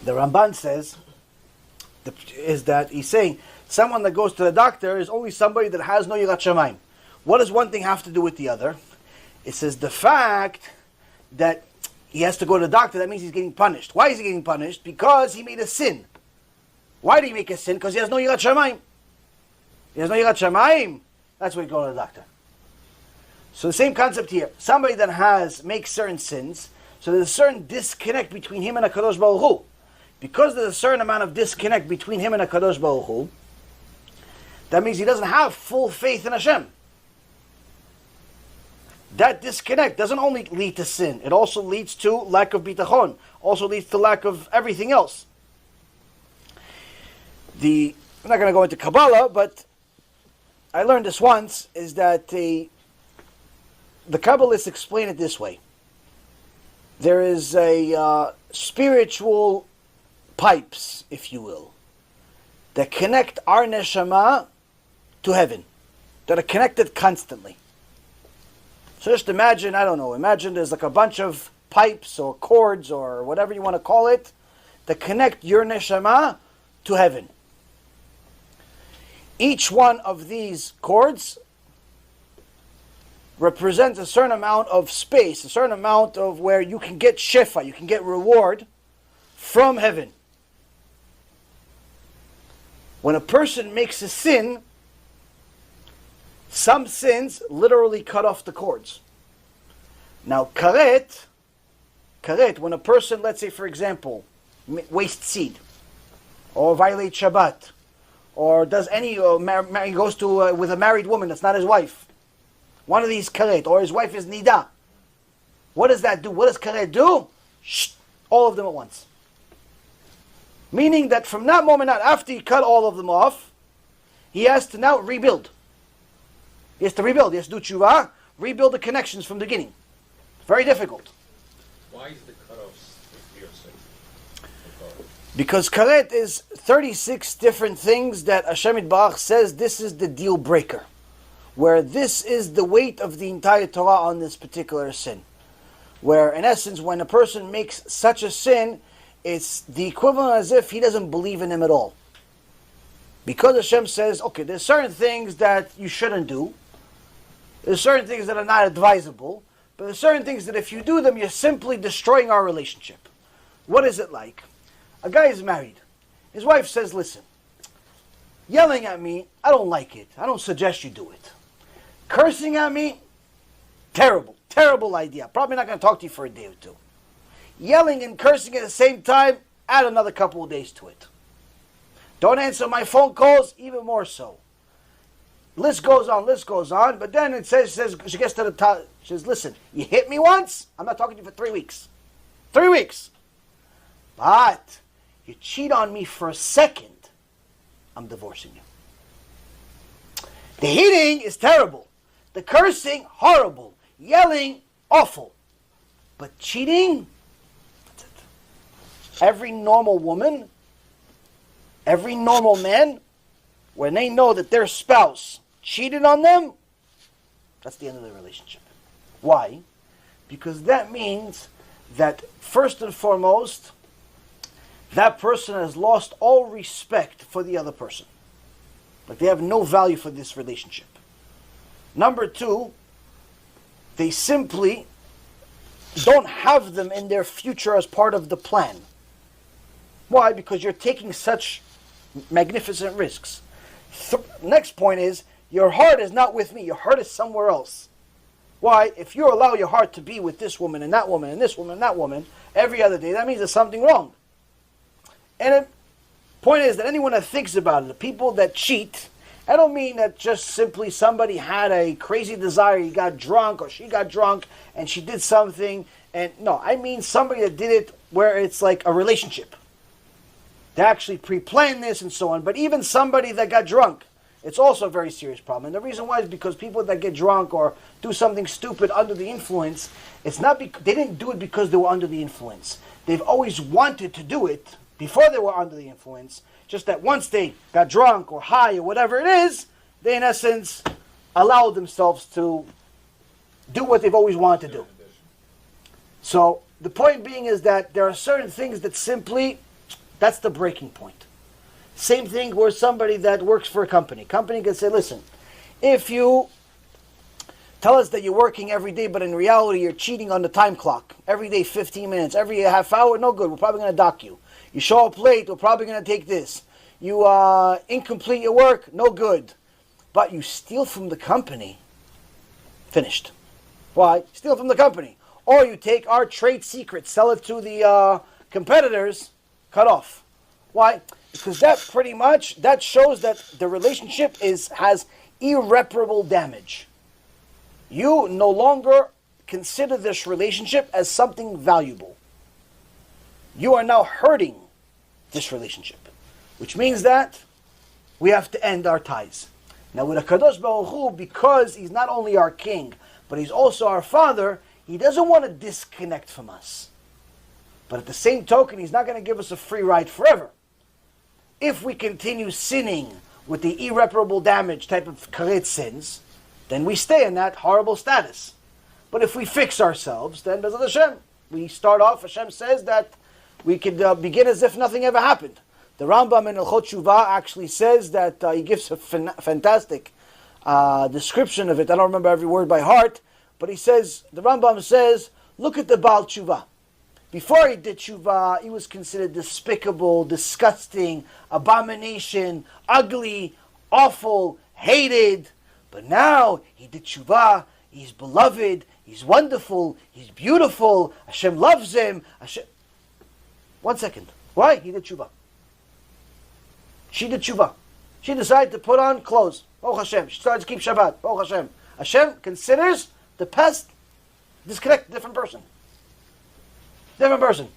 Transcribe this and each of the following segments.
The Ramban says, is that he's saying, someone that goes to the doctor is only somebody that has no Yirat Shamayim. What does one thing have to do with the other? It says the fact that he has to go to the doctor, that means he's getting punished. Why is he getting punished? Because he made a sin. Why did he make a sin? Because he has no Yirat Shamayim. He has no Yirat Shamayim. That's why he goes to the doctor. So the same concept here. Somebody that makes certain sins, so there's a certain disconnect between him and HaKadosh Baruch Hu. Because there's a certain amount of disconnect between him and HaKadosh Baruch Hu, that means he doesn't have full faith in Hashem. That disconnect doesn't only lead to sin, it also leads to lack of bitachon, also leads to lack of everything else. I'm not going to go into Kabbalah, but I learned this once, is that the Kabbalists explain it this way. There is a spiritual pipes, if you will, that connect our neshama to heaven, that are connected constantly. So just imagine there's like a bunch of pipes or cords or whatever you want to call it that connect your neshama to heaven. Each one of these cords represents a certain amount of space, a certain amount of where you can get shefa, you can get reward from heaven. When a person makes a sin, some sins literally cut off the cords. Now, karet, when a person, let's say for example, wastes seed, or violates Shabbat, or does any, goes to with a married woman that's not his wife, one of these karet, or his wife is nida, what does that do? What does karet do? All of them at once. Meaning that from that moment on, after he cut all of them off, he has to now rebuild. He has to rebuild. He has to do tshuva, rebuild the connections from the beginning. Very difficult. Why is the cutoffs hearsay? Because karet is 36 different things that Hashem Yitbarach says this is the deal breaker. Where this is the weight of the entire Torah on this particular sin. Where in essence, when a person makes such a sin, it's the equivalent as if he doesn't believe in him at all. Because Hashem says, okay, there's certain things that you shouldn't do. There's certain things that are not advisable. But there's certain things that if you do them, you're simply destroying our relationship. What is it like? A guy is married. His wife says, listen, yelling at me, I don't like it. I don't suggest you do it. Cursing at me, terrible. Terrible idea. Probably not going to talk to you for a day or two. Yelling and cursing at the same time, add another couple of days to it. Don't answer my phone calls, even more so. List goes on, but then it says she gets to the top, she says, listen, you hit me once, I'm not talking to you for 3 weeks. 3 weeks. But you cheat on me for a second, I'm divorcing you. The hitting is terrible. The cursing, horrible. Yelling, awful. But cheating, that's it. Every normal woman, every normal man, when they know that their spouse cheated on them, that's the end of the relationship. Why? Because that means that first and foremost, that person has lost all respect for the other person. Like they have no value for this relationship. Number two, they simply don't have them in their future as part of the plan. Why? Because you're taking such magnificent risks. Next point is, your heart is not with me, your heart is somewhere else. Why? If you allow your heart to be with this woman and that woman and this woman and that woman every other day, that means there's something wrong. And the point is that anyone that thinks about it, the people that cheat, I don't mean that just simply somebody had a crazy desire, he got drunk or she got drunk and she did something. And no, I mean somebody that did it where it's like a relationship. They actually pre-planned this and so on. But even somebody that got drunk, it's also a very serious problem. And the reason why is because people that get drunk or do something stupid under the influence, it's not they didn't do it because they were under the influence. They've always wanted to do it before they were under the influence. Just that once they got drunk or high or whatever it is, they in essence allowed themselves to do what they've always wanted to do. So the point being is that there are certain things that simply That's the breaking point. Same thing where somebody that works for a company. Company can say, listen, if you tell us that you're working every day, but in reality you're cheating on the time clock. Every day 15 minutes, every half hour, no good. We're probably going to dock you. You show up late, we're probably going to take this. You incomplete your work, no good. But you steal from the company, finished. Why? Steal from the company. Or you take our trade secret, sell it to the competitors, cut off. Why? Because that shows that the relationship has irreparable damage. You no longer consider this relationship as something valuable. You are now hurting this relationship, which means that we have to end our ties. Now with HaKadosh Baruch Hu, because He's not only our King, but He's also our Father, He doesn't want to disconnect from us. But at the same token, He's not going to give us a free ride forever. If we continue sinning with the irreparable damage type of karet sins, then we stay in that horrible status. But if we fix ourselves, then BeEzrat HaShem, we start off, Hashem says that we could begin as if nothing ever happened. The Rambam in Hilchot Shuvah actually says that he gives a fantastic description of it. I don't remember every word by heart, but the Rambam says, look at the Baal Tshuva. Before he did Tshuva, he was considered despicable, disgusting, abomination, ugly, awful, hated. But now he did Tshuva, he's beloved, he's wonderful, he's beautiful, Hashem loves him. 1 second. Why? He did Tshuva. She did Tshuva. She decided to put on clothes. Oh Hashem. She started to keep Shabbat. Oh Hashem. Hashem considers the past disconnect, different person. Different person.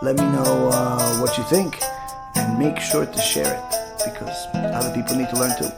Let me know what you think, and make sure to share it, because other people need to learn too.